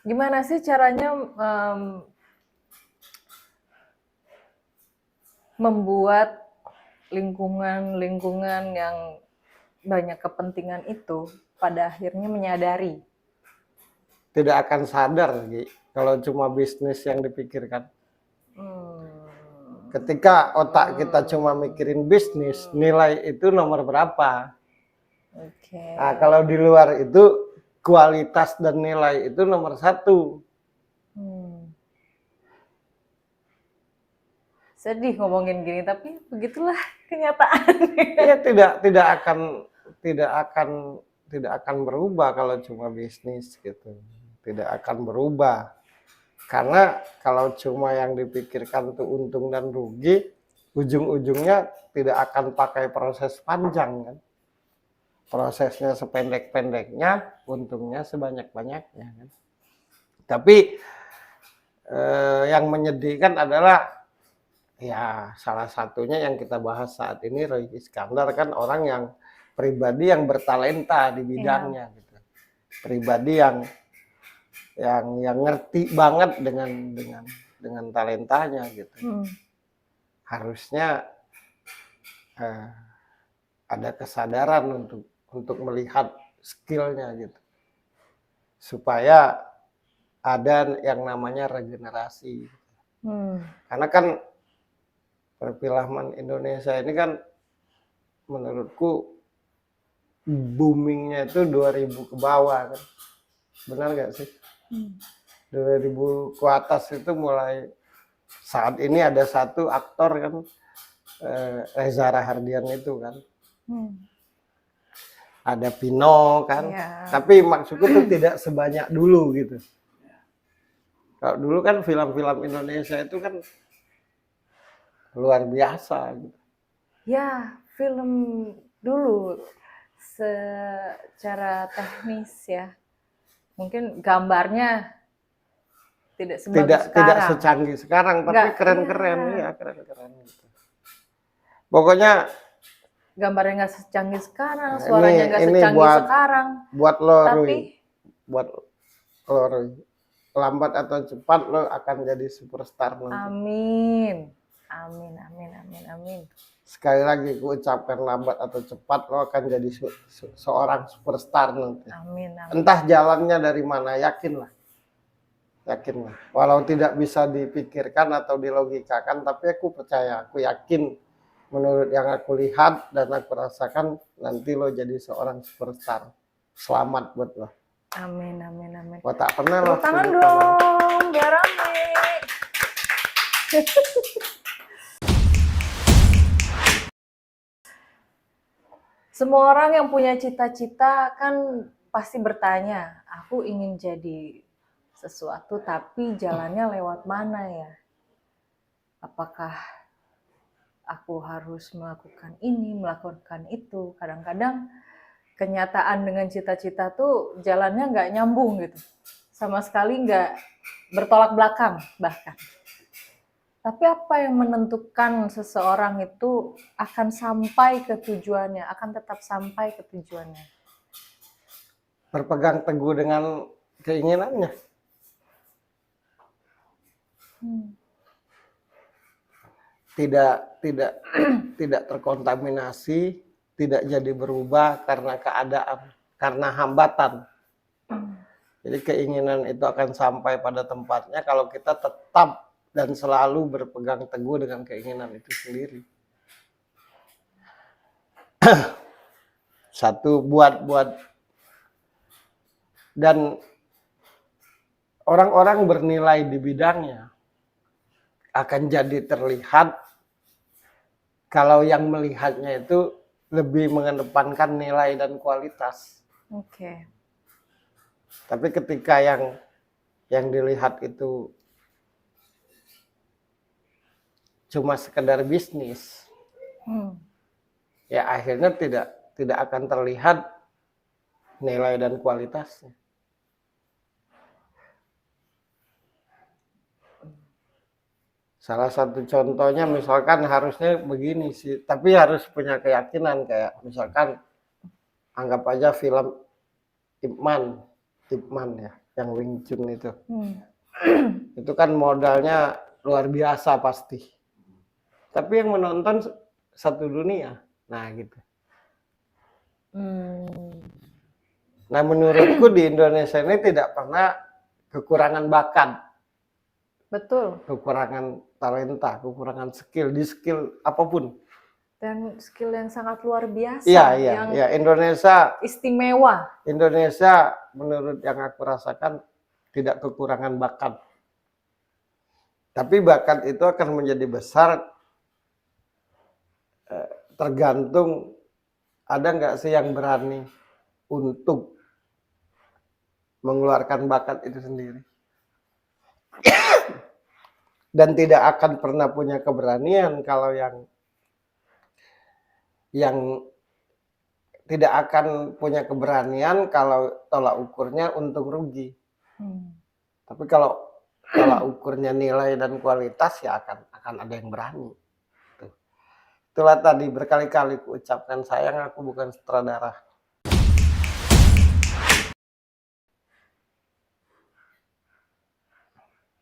Gimana sih caranya membuat lingkungan yang banyak kepentingan itu pada akhirnya menyadari? Tidak akan sadar, Gi, kalau cuma bisnis yang dipikirkan. Ketika otak kita cuma mikirin bisnis, nilai itu nomor berapa? Nah, kalau di luar itu kualitas dan nilai itu nomor satu. Sedih ngomongin gini, tapi begitulah kenyataannya. Ya tidak akan berubah kalau cuma bisnis gitu. Tidak akan berubah. Karena kalau cuma yang dipikirkan tuh untung dan rugi, ujung-ujungnya tidak akan pakai proses panjang kan. Prosesnya sependek-pendeknya, untungnya sebanyak-banyaknya kan. Tapi yang menyedihkan adalah ya salah satunya yang kita bahas saat ini, Roy Iskandar kan orang yang pribadi yang bertalenta di bidangnya gitu. Pribadi yang ngerti banget dengan talentanya gitu. Harusnya ada kesadaran untuk melihat skillnya gitu. Supaya ada yang namanya regenerasi. Karena kan perfilman Indonesia ini kan menurutku boomingnya itu 2000 ke bawah kan. Benar gak sih? 2000 ke atas itu mulai saat ini ada satu aktor kan, Reza Rahardian itu kan. Ada Pino kan. Tapi maksudku tuh tidak sebanyak dulu gitu. Kalau dulu kan film-film Indonesia itu kan luar biasa gitu. Ya, film dulu secara teknis ya. Mungkin gambarnya tidak sebagus sekarang. Tidak secanggih sekarang, tapi keren-keren ya, keren-keren gitu. Pokoknya gambarnya nggak secanggih sekarang, suaranya nggak secanggih sekarang. Buat lo, buat lo, lambat atau cepat lo akan jadi superstar nanti. Amin. Amin, amin, amin, amin. Sekali lagi ku ucapkan lambat atau cepat lo akan jadi seorang superstar nanti. Amin, amin. Entah jalannya dari mana, yakinlah. Yakinlah. Walau tidak bisa dipikirkan atau dilogikakan, tapi aku percaya, aku yakin menurut yang aku lihat dan aku rasakan nanti lo jadi seorang superstar. Selamat buat lo. Amin, amin, amin. Wah, tak pernah lo. Tangan dong, biar rame. Semua orang yang punya cita-cita kan pasti bertanya, aku ingin jadi sesuatu tapi jalannya lewat mana ya? Apakah aku harus melakukan ini, melakukan itu? Kadang-kadang kenyataan dengan cita-cita tuh jalannya nggak nyambung gitu. Sama sekali nggak bertolak belakang bahkan. Tapi apa yang menentukan seseorang itu akan sampai ke tujuannya, akan tetap sampai ke tujuannya? Berpegang teguh dengan keinginannya. Tidak terkontaminasi, tidak jadi berubah karena keadaan, karena hambatan. Jadi keinginan itu akan sampai pada tempatnya kalau kita tetap dan selalu berpegang teguh dengan keinginan itu sendiri. Satu buat dan orang-orang bernilai di bidangnya akan jadi terlihat kalau yang melihatnya itu lebih mengedepankan nilai dan kualitas. Oke. Tapi ketika yang dilihat itu cuma sekedar bisnis, ya akhirnya tidak akan terlihat nilai dan kualitasnya. Salah satu contohnya misalkan harusnya begini sih, tapi harus punya keyakinan kayak misalkan anggap aja film Ip Man ya. yang Wing Chun itu. Hmm. Itu kan modalnya luar biasa pasti. Tapi yang menonton satu dunia. Nah gitu. Hmm. Nah menurutku di Indonesia ini tidak pernah kekurangan bakat, Betul. kekurangan talenta, kekurangan skill di skill apapun. Dan skill yang sangat luar biasa, Iya, yang iya. Indonesia istimewa. menurut yang aku rasakan tidak kekurangan bakat. Tapi bakat itu akan menjadi besar tergantung ada nggak sih yang berani untuk mengeluarkan bakat itu sendiri. Dan tidak akan pernah punya keberanian kalau yang tidak akan punya keberanian kalau tolak ukurnya untung rugi. Tapi kalau tolak ukurnya nilai dan kualitas ya akan ada yang berani. Itulah tadi berkali-kali kuucapkan, sayang aku bukan sutradara.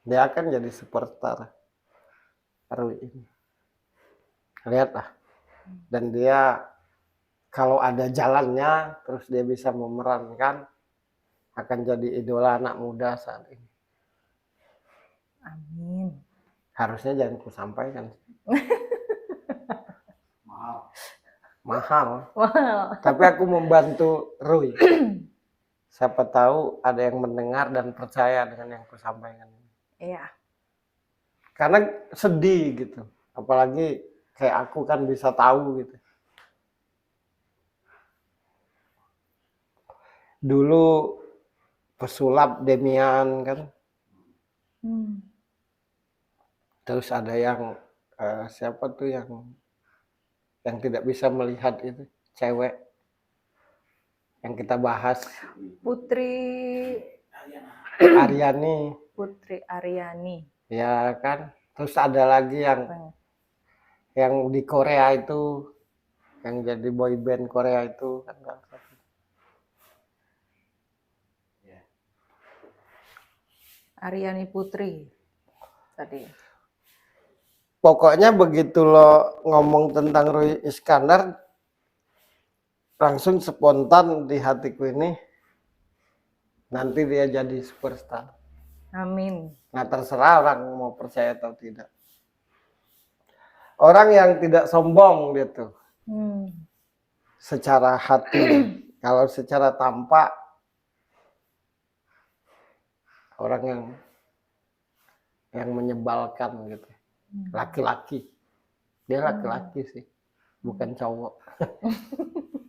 Dia akan jadi superstar Rui ini. Lihatlah. Dan dia kalau ada jalannya terus dia bisa memerankan akan jadi idola anak muda saat ini. Amin. Harusnya jangan kusampaikan. Mahal. Tapi aku membantu Rui. Siapa tahu ada yang mendengar dan percaya dengan yang kusampaikan. Iya. Karena sedih gitu. Apalagi kayak aku kan bisa tahu gitu. Dulu pesulap Demian kan. Terus ada yang siapa tuh yang tidak bisa melihat itu, cewek yang kita bahas, Putri Aryani. Putri Aryani. Ya kan. Terus ada lagi yang di Korea itu, yang jadi boy band Korea itu kan. Aryani Putri tadi. Pokoknya begitu lo ngomong tentang Rui Iskandar, langsung spontan di hatiku ini, nanti dia jadi superstar. Amin. Nah terserah orang mau percaya atau tidak. Orang yang tidak sombong gitu, secara hati. Kalau secara tampak, orang yang menyebalkan gitu. Laki-laki. Dia laki-laki sih, bukan cowok.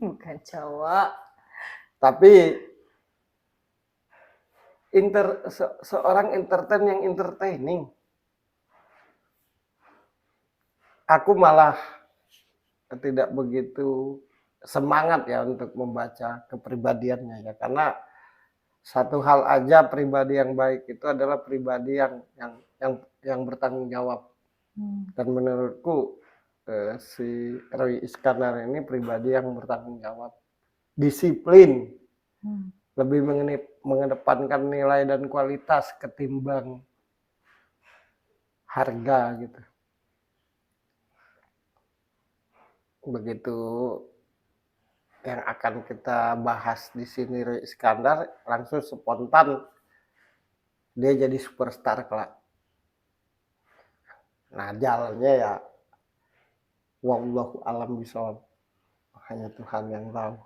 Bukan cowok. Tapi seorang entertain yang entertaining. Aku malah tidak begitu semangat ya untuk membaca kepribadiannya ya, karena satu hal aja, pribadi yang baik itu adalah pribadi yang bertanggung jawab. Dan menurutku si Rui Iskandar ini pribadi yang bertanggung jawab, disiplin, lebih mengedepankan nilai dan kualitas ketimbang harga gitu. Begitu yang akan kita bahas di sini Rui Iskandar, langsung spontan dia jadi superstar kelak. Nah jalannya ya wallahu alam bishawab, hanya Tuhan yang tahu.